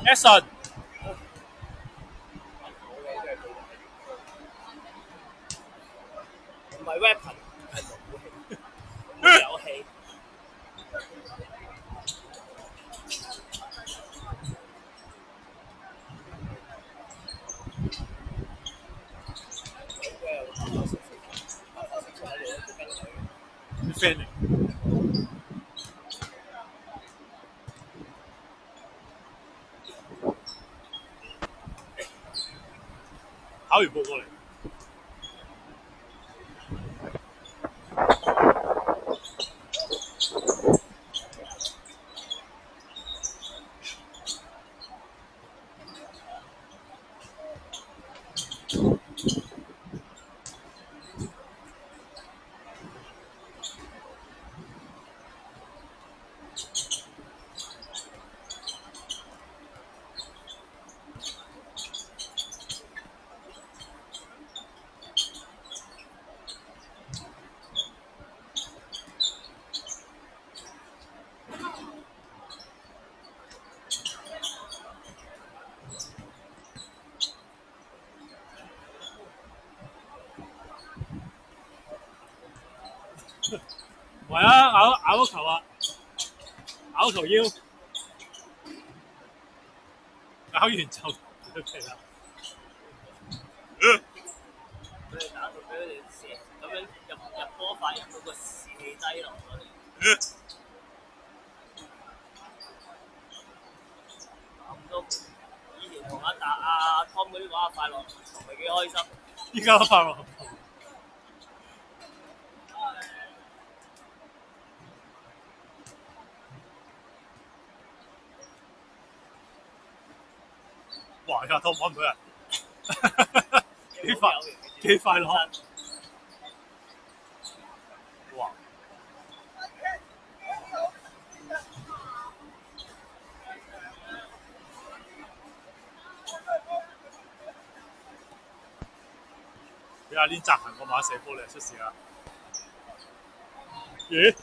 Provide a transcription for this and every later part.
Action！唔係 weapon，係武器，有氣。啲 friend 嚟。考完報過嚟。唔係啊，咬個球啊，咬個球腰，咬完就嚟啦。佢哋打到俾佢哋射，咁樣入波快入到個士氣低落嗰啲。咁都以前同阿 Tom 嗰啲玩快樂球咪幾開心。依家都快樂。哇！而家Tom揾唔到人，幾快樂。哇！俾阿Lin扎行個馬射波你就出事啦。咦？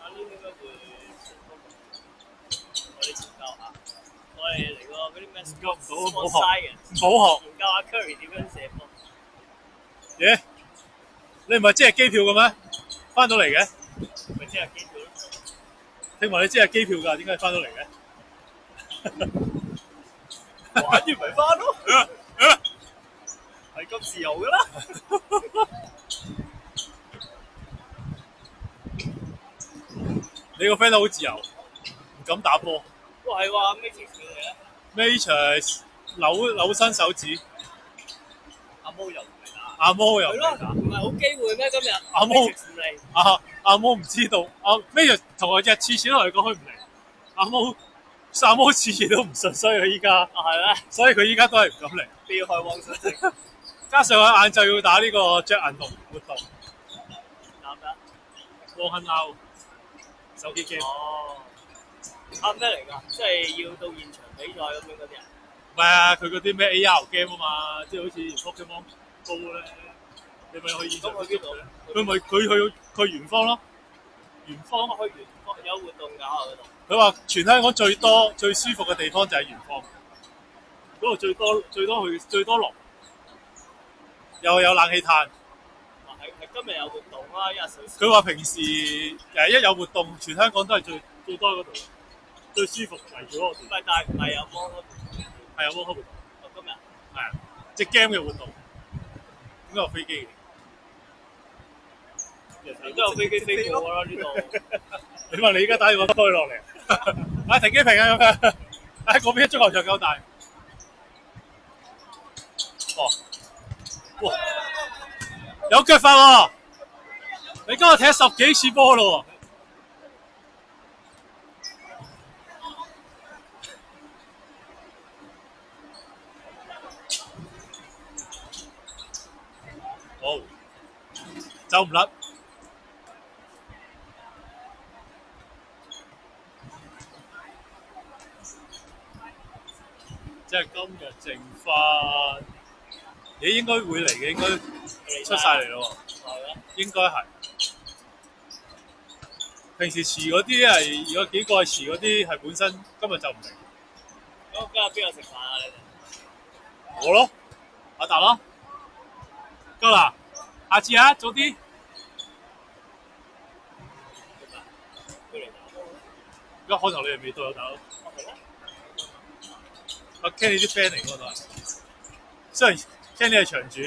阿 Lin 應該會成功。我哋研究下，我哋嚟個嗰啲咩？研究唔到，唔好學。研究下 Curry 點樣射波。咦？你唔係即係機票嘅咩？翻到嚟嘅？咪即係機票咯。聽話你即係機票㗎，點解翻到嚟嘅？玩完咪翻咯，係咁自由噶啦。你個 friend 都好自由，唔敢打波。哇，係喎 ，Matrix 嚟咧 ？Matrix 扭伸手指。阿毛又唔嚟打。阿毛又唔嚟打。唔係好機會咩？今日阿毛唔嚟。阿毛唔知道。Matrix 同我日次次都嚟講佢唔嚟。阿毛次次都唔信，所以佢依家係咩？所以佢依家都係唔敢嚟。必要開汪信息。加上佢晏晝要打呢個着銀龍活動。打咩？汪亨歐手機 game。哦。啱咩嚟㗎？即係要到現場比賽咁樣嗰啲人。唔係啊，佢嗰啲咩 AR game 啊嘛，即係好似 Pokemon Go 咧，你咪去現場去邊度？佢咪佢去圓方咯，圓方去圓方有活動搞啊嗰度。佢話全香港最舒服嘅地方就係圓方，嗰度最多龍，又有冷氣嘆。係今日有活動啦，佢話平時一有活動，全香港都係最多嗰度，最舒服圍住嗰個地。唔係，但係唔係有摩托。係有摩托活動。今日係啊，隻 game 嘅活動，應該有飛機嘅。都有飛機飛過啦呢度。你話你而家打電話開落嚟，停機坪啊咁樣，嗰邊足球場夠大。哇！有腳法喎！你今日踢10幾次波咯喎！好，走唔甩。即係今日剩翻，你應該會嚟嘅，應該出晒嚟咯喎。應該係。平時遲嗰啲係有幾個係遲嗰啲係本身今日就唔嚟。咁今日邊個食飯啊？你哋？我咯，阿達咯，夠啦，下次啊，早啲。而家開頭你哋未到有大佬。阿 Kenny 啲 friend 嚟嗰度，雖然 Kenny 係場主，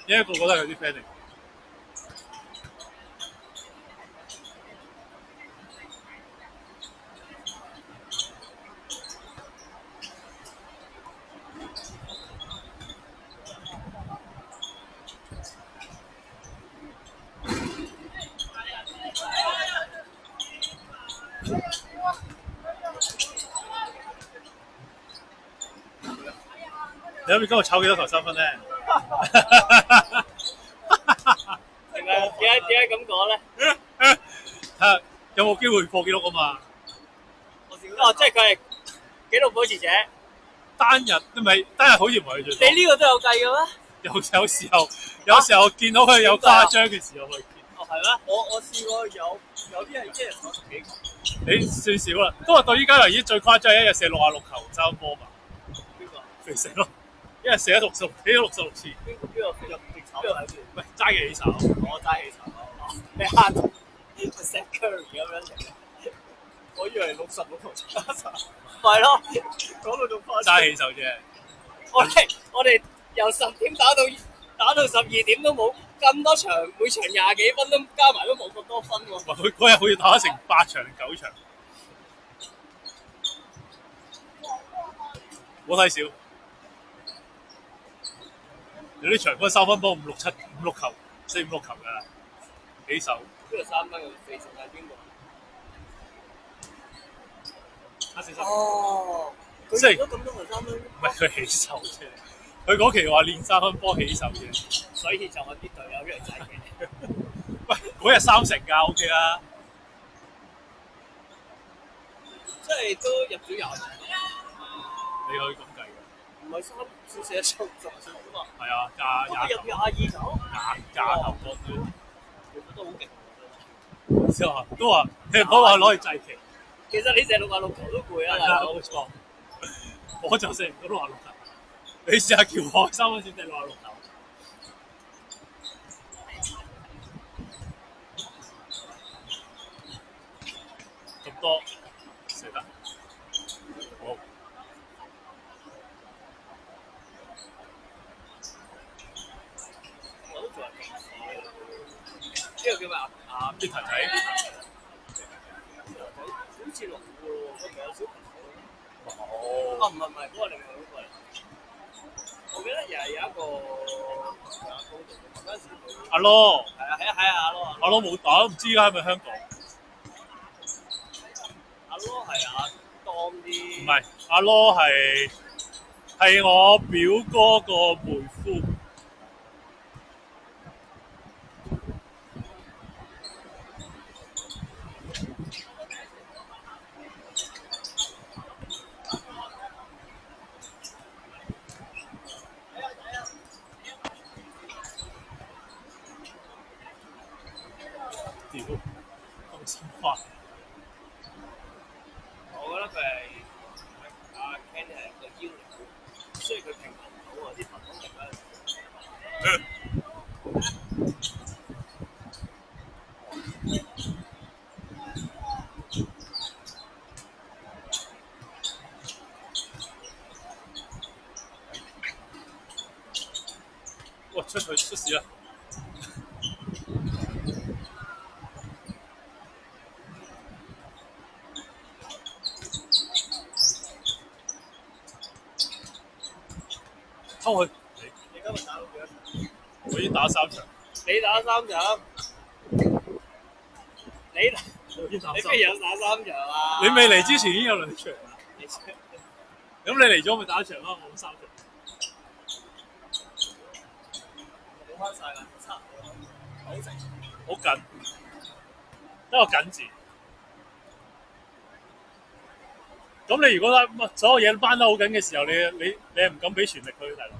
因為個個都係佢啲 friend 嚟。你諗住今日炒幾多球3分咧？點解咁講咧？睇下有冇機會破紀錄啊嘛！哦，即係佢係紀錄保持者。單日好似唔係佢最多。你呢個都有計嘅咩？有時候見到佢有誇張嘅時候去見。哦，係咩？我試過有啲係一日炒10幾球。你算少啦，都話到依家為止最誇張係一日射66球3分波嘛。邊個？肥成咯，一日射咗66次。邊個肥入極炒？喂，齋嘅起手，我齋起手。你慳 set Curry 咁樣嚟。我以為66球係咯，講到仲誇張。齋起手啫。我哋由10點打到12點都冇咁多場，每場20幾分都加埋都冇咁多分喎。佢嗰日好似打咗成8場定9場，冇睇少。有啲長分3分波5、6、7、5、6球、4、5、6球㗎起手。呢個3分嘅肥成係邊個？哦，佢贏咗咁多球3分，唔係佢起手啫。佢嗰期話練3分波起手啫，所以就我啲隊友一樣仔嘅。喂，嗰日3成㗎 ，OK 啦。即係都入咗20。你可以咁計嘅。唔係3少射10球嘛？係啊，廿入22球。廿球多啲。其實都好勁。之後都話你唔好話攞去祭旗。其實你射66球都攰啊，大佬。冇錯，我就射唔到66球。你試下叫我3分線射66球。咁多射得，好。我都仲係幾次嘅。呢個叫咩啊？啲騰仔。好似龍喎，佢唔係有小朋友咩？哦。啊，唔係，嗰個另外嗰個嚟。我記得又係有一個高度嘅，嗰陣時阿羅。係啊，阿羅冇打，唔知而家係咪香港？阿羅係阿當啲。唔係，阿羅係我表哥個妹夫。屌，咁深化。我覺得佢係阿 Ken 係個腰嚟，所以佢平衡唔到啊啲頻率咧。哇！出事啦！抽佢！你今日打到幾多場？我已經打3場。你打3場？你邊有打3場啊？你未嚟之前已經有2場啦。咁你嚟咗咪打1場咯？我3場。冇翻晒啦，差唔多90成。好緊，得個緊字。咁你如果所有嘢都扳得好緊嘅時候，你係唔敢俾全力佢大佬。